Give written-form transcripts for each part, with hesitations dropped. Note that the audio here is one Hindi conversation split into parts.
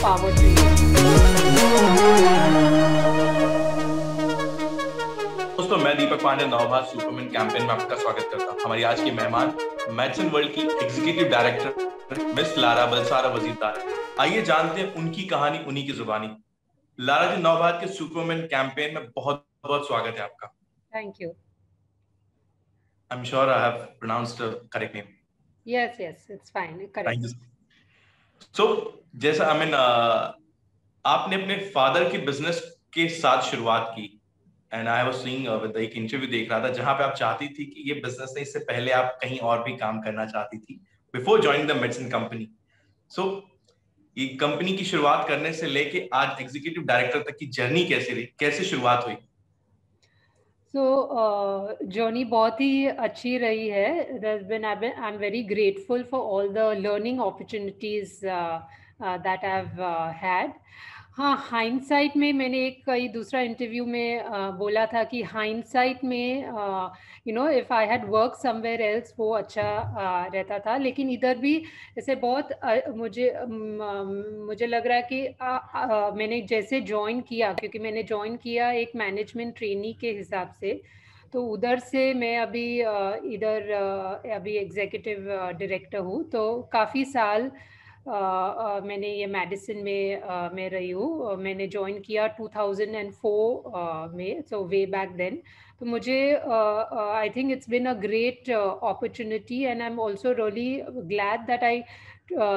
power to you. दोस्तों, मैं दीपक पांडे नवभारत सुपरमैन कैंपेन में आपका स्वागत करता हूं। हमारी आज की मेहमान मैडिसन वर्ल्ड की executive director miss Lara Balsara Wazirdar है। आइए जानते हैं उनकी कहानी उन्हीं की जुबानी। लारा जी, नवभारत के सुपरमैन कैंपेन में बहुत बहुत स्वागत है आपका। Thank you. I'm sure I have pronounced the correct name. Yes, it's fine. Correct. Thank you. So, जैसा आपने अपने फादर के बिजनेस के साथ शुरुआत की, and I was seeing with एक इंटरव्यू देख रहा था जहां पे आप चाहती थी कि ये बिजनेस नहीं, इससे पहले आप कहीं और भी काम करना चाहती थी before joining the Madison company. So ये कंपनी की शुरुआत करने से लेके आज एग्जीक्यूटिव डायरेक्टर तक की जर्नी कैसे रही, कैसे शुरुआत हुई? जर्नी बहुत ही अच्छी रही है। I am very grateful for all the learning opportunities that I have had. हाँ, हाइंडसाइट में मैंने एक कई दूसरा इंटरव्यू में बोला था कि हाइंडसाइट में if I had work somewhere else वो अच्छा रहता था, लेकिन इधर भी ऐसे बहुत मुझे लग रहा है कि मैंने जैसे ज्वाइन किया, क्योंकि मैंने ज्वाइन किया एक मैनेजमेंट ट्रेनी के हिसाब से, तो उधर से मैं अभी इधर अभी एग्जीक्यूटिव डायरेक्टर हूँ। तो काफ़ी साल मैंने ये मेडिसिन में मैं रही हूँ। मैंने ज्वाइन किया 2004 में, सो वे बैक देन। तो मुझे I think it's been a great opportunity and I am also really glad that I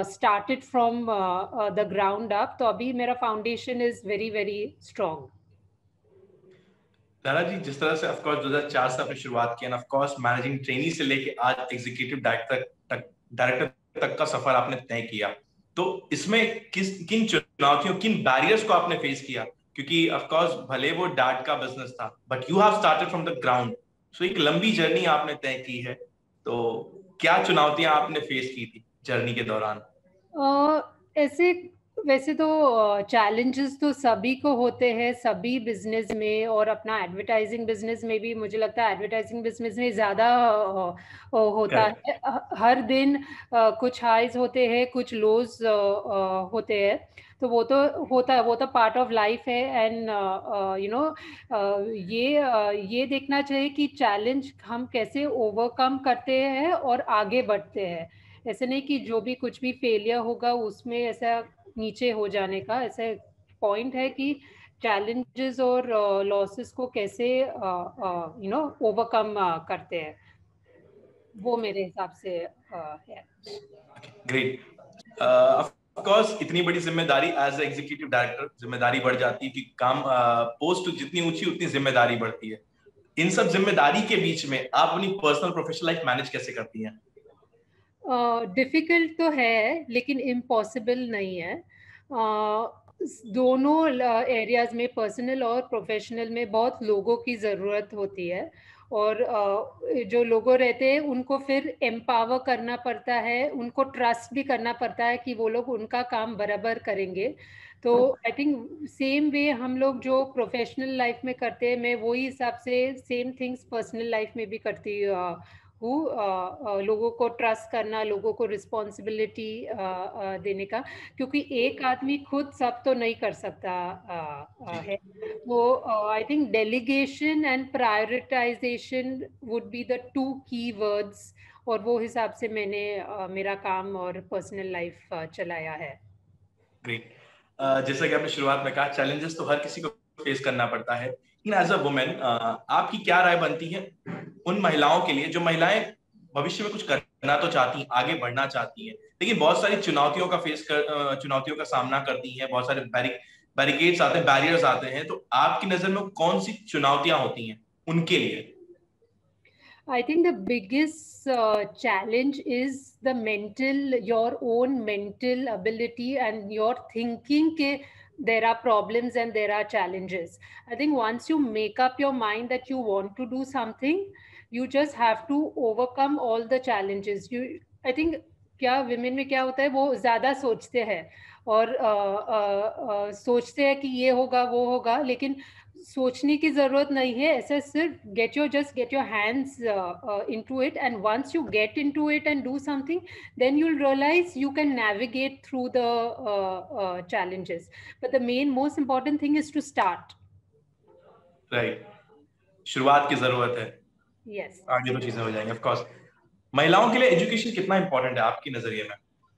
started from the ground up. तो अभी मेरा foundation is very very strong. Lara ji, जिस तरह से ऑफ कोर्स 2004 से आपने शुरुआत की, end of course managing trainee से लेके आज एग्जीक्यूटिव डायरेक्टर तक का सफर आपने तय किया, तो इसमें किन चुनौतियों, किन बैरियर्स को आपने फेस किया? क्योंकि ऑफ कोर्स भले वो डैड का बिजनेस था, but you have started from the ground. So एक लंबी जर्नी आपने तय की है, तो क्या चुनौतियां आपने फेस की थी जर्नी के दौरान? ऐसे वैसे तो चैलेंजेस तो सभी को होते हैं, सभी बिजनेस में, और अपना एडवर्टाइजिंग बिजनेस में भी मुझे लगता है एडवर्टाइजिंग बिजनेस में ज़्यादा होता है। हर दिन कुछ हाइज होते हैं, कुछ लोज होते हैं, तो वो तो होता है, वो तो पार्ट ऑफ लाइफ है। एंड ये देखना चाहिए कि चैलेंज हम कैसे ओवरकम करते हैं और आगे बढ़ते हैं। ऐसे नहीं कि जो भी कुछ भी फेलियर होगा उसमें ऐसा नीचे हो जाने का, ऐसे पॉइंट है कि चैलेंजेस और लॉसेस को कैसे ओवरकम करते हैं, वो मेरे हिसाब से है। ग्रेट। ऑफ कोर्स इतनी बड़ी जिम्मेदारी एज एग्जीक्यूटिव डायरेक्टर, जिम्मेदारी बढ़ जाती है कि काम पोस्ट जितनी ऊंची उतनी जिम्मेदारी बढ़ती है। इन सब जिम्मेदारी के बीच में आप अपनी पर्सनल प्रोफेशनल लाइफ मैनेज कैसे करती हैं? डिफिकल्ट तो है, लेकिन इम्पॉसिबल नहीं है। दोनों एरियाज में, पर्सनल और प्रोफेशनल में, बहुत लोगों की ज़रूरत होती है, और जो लोगों रहते हैं उनको फिर एम्पावर करना पड़ता है, उनको ट्रस्ट भी करना पड़ता है कि वो लोग उनका काम बराबर करेंगे। तो आई थिंक सेम वे हम लोग जो प्रोफेशनल लाइफ में करते हैं, मैं वही हिसाब से सेम थिंग्स पर्सनल लाइफ में भी करती हूँ। लोगों को ट्रस्ट करना, लोगों को रिस्पॉन्सिबिलिटी देने का, क्योंकि एक आदमी खुद सब तो नहीं कर सकता है। तो I think delegation and prioritisation would be the two की वर्ड्स, और वो हिसाब से मैंने मेरा काम और पर्सनल लाइफ चलाया है। ग्रेट। जैसा कि आपने शुरुआत में कहा, चैलेंजेस तो हर किसी को फेस करना पड़ता है, लेकिन एज अ वुमेन आपकी क्या राय बनती है उन महिलाओं के लिए, जो महिलाएं भविष्य में कुछ करना तो चाहती हैं, आगे बढ़ना चाहती हैं, लेकिन बहुत सारी चुनौतियों का सामना करती हैं, बहुत सारे बैरिकेड्स आते हैं, बैरियर्स आते हैं, तो आपकी नजर में कौन सी चुनौतियां होती हैं उनके लिए? I think the biggest challenge is your own mental ability and your thinking ke there are problems and there are challenges. I think once you make up your mind that you want to do something, you just have to overcome all the challenges. I think क्या women में क्या होता है, वो ज़्यादा सोचते हैं, और सोचते हैं कि ये होगा वो होगा, लेकिन सोचने की जरूरत नहीं है। ऐसे सिर्फ just get your hands into it, and once you get into it and do something, then you'll realize you can navigate through the challenges. But the most important thing is to start. Right. शुरुआत की जरूरत है। Yes. आगे तो चीजें हो जाएंगी। ऑफ कोर्स महिलाओं के लिए एजुकेशन कितना इंपॉर्टेंट है आपकी नजरिए में?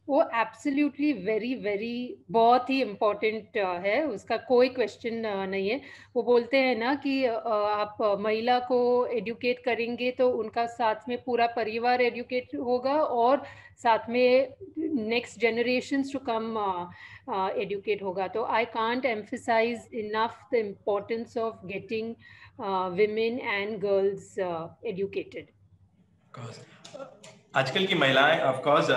वो एब्सोल्युटली वेरी बहुत ही इम्पोर्टेंट है, उसका कोई क्वेश्चन नहीं है। वो बोलते हैं ना कि आप महिला को एडुकेट करेंगे तो उनका साथ में पूरा परिवार एडुकेट होगा, और साथ में next generations to come educate होगा। तो I can't emphasize enough the importance of getting women and girls educated. आजकल की महिलाएं ऑफ कोर्स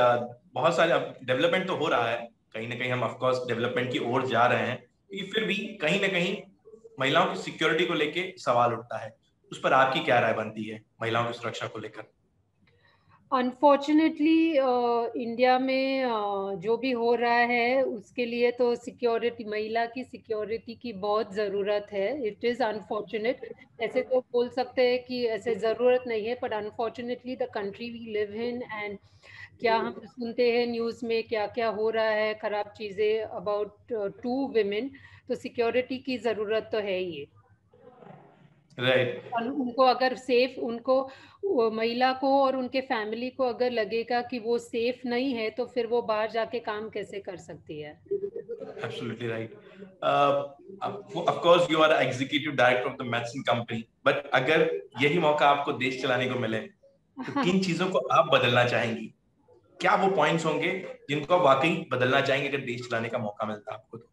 बहुत सारे डेवलपमेंट तो हो रहा है, कहीं ना कहीं हम ऑफ कोर्स डेवलपमेंट की ओर जा रहे हैं, लेकिन फिर भी कहीं ना कहीं महिलाओं की सिक्योरिटी को लेके सवाल उठता है। उस पर आपकी क्या राय बनती है महिलाओं की सुरक्षा को लेकर? अनफॉर्चुनेटली इंडिया में जो भी हो रहा है उसके लिए तो सिक्योरिटी, महिला की सिक्योरिटी की बहुत ज़रूरत है। It is unfortunate. ऐसे तो बोल सकते हैं कि ऐसे ज़रूरत नहीं है, but unfortunately the country we live in, and क्या हम सुनते हैं न्यूज़ में क्या क्या हो रहा है, ख़राब चीज़ें अबाउट टू विमेन, तो सिक्योरिटी की ज़रूरत तो है ही। राइट। उनको अगर सेफ, उनको महिला को और उनके फैमिली को अगर लगेगा कि वो सेफ नहीं है, तो फिर वो बाहर जाके काम कैसे कर सकती है? Absolutely right. Of course, you are executive director of the medicine company, but अगर यही मौका आपको देश चलाने को मिले तो किन चीजों को आप बदलना चाहेंगी? क्या वो पॉइंट्स होंगे जिनको आप वाकई बदलना चाहेंगे अगर देश चलाने का मौका मिलता आपको? तो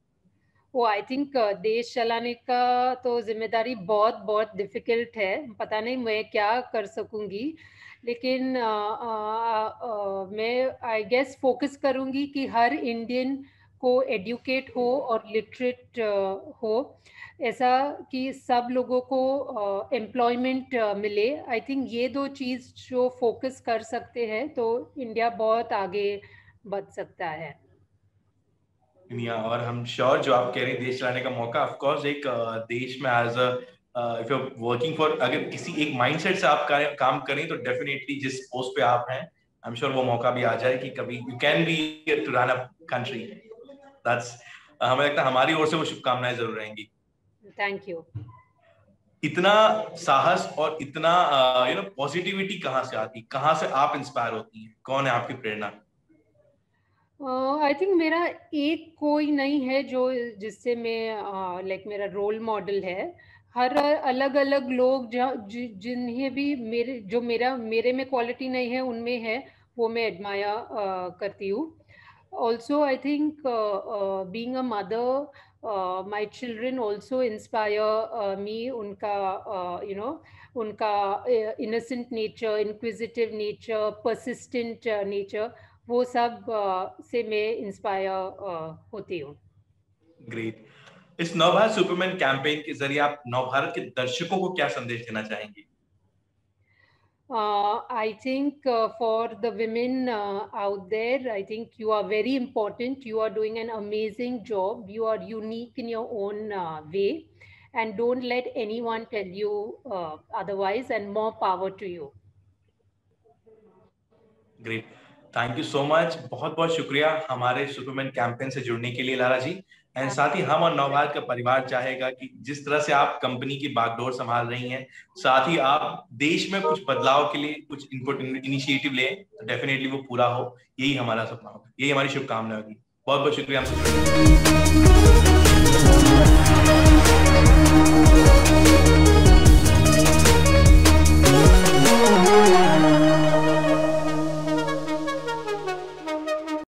वो आई थिंक देश चलाने का तो जिम्मेदारी बहुत डिफिकल्ट है। पता नहीं मैं क्या कर सकूंगी, लेकिन मैं आई गेस फोकस करूंगी कि हर इंडियन को एडुकेट हो और लिटरेट हो, ऐसा कि सब लोगों को एम्प्लॉयमेंट मिले। आई थिंक ये दो चीज़ जो फोकस कर सकते हैं तो इंडिया बहुत आगे बढ़ सकता है। और हम श्योर जो आप कह रहे हैं देश चलाने का मौका, ऑफ कोर्स एक देश में as a if you working for, अगर किसी एक माइंडसेट से आप काम करें तो डेफिनेटली जिस पोस्ट पे आप हैं, आई एम श्योर वो मौका भी आ जाए कि कभी you can be to run a country. That's हमें लगता है हमारी ओर से वो शुभकामनाएं जरूर रहेंगी। Thank you. इतना साहस और इतना पॉजिटिविटी कहाँ से आती, कहाँ से आप इंस्पायर होती हैं, कौन है आपकी प्रेरणा? आई थिंक मेरा एक कोई नहीं है जो जिससे मैं लाइक मेरा रोल मॉडल है। हर अलग अलग लोग जिन्हें भी मेरे में क्वालिटी नहीं है उनमें है, वो मैं एडमायर करती हूँ। Also I think being a mother, my children also inspire me. उनका उनका innocent nature, inquisitive nature, persistent nature, वो सब से मैं इंस्पायर होती हूँ। ग्रेट। इस नवभारत सुपरमैन कैंपेन के जरिए आप नवभारत के दर्शकों को क्या संदेश देना चाहेंगे? I think for the women out there, I think you are very important. You are doing an amazing job. You are unique in your own way, and don't let anyone tell you otherwise, and more power to you. Great. Thank you so much. बहुत बहुत शुक्रिया हमारे सुपरमैन कैंपेन से जुड़ने के लिए लारा जी। एंड साथ ही हम और नवभारत का परिवार चाहेगा कि जिस तरह से आप कंपनी की बागडोर संभाल रही हैं, साथ ही आप देश में कुछ बदलाव के लिए कुछ इनपुट इनिशिएटिव लें, तो डेफिनेटली वो पूरा हो, यही हमारा सपना होगा, यही हमारी शुभकामनाएं होगी। बहुत बहुत शुक्रिया।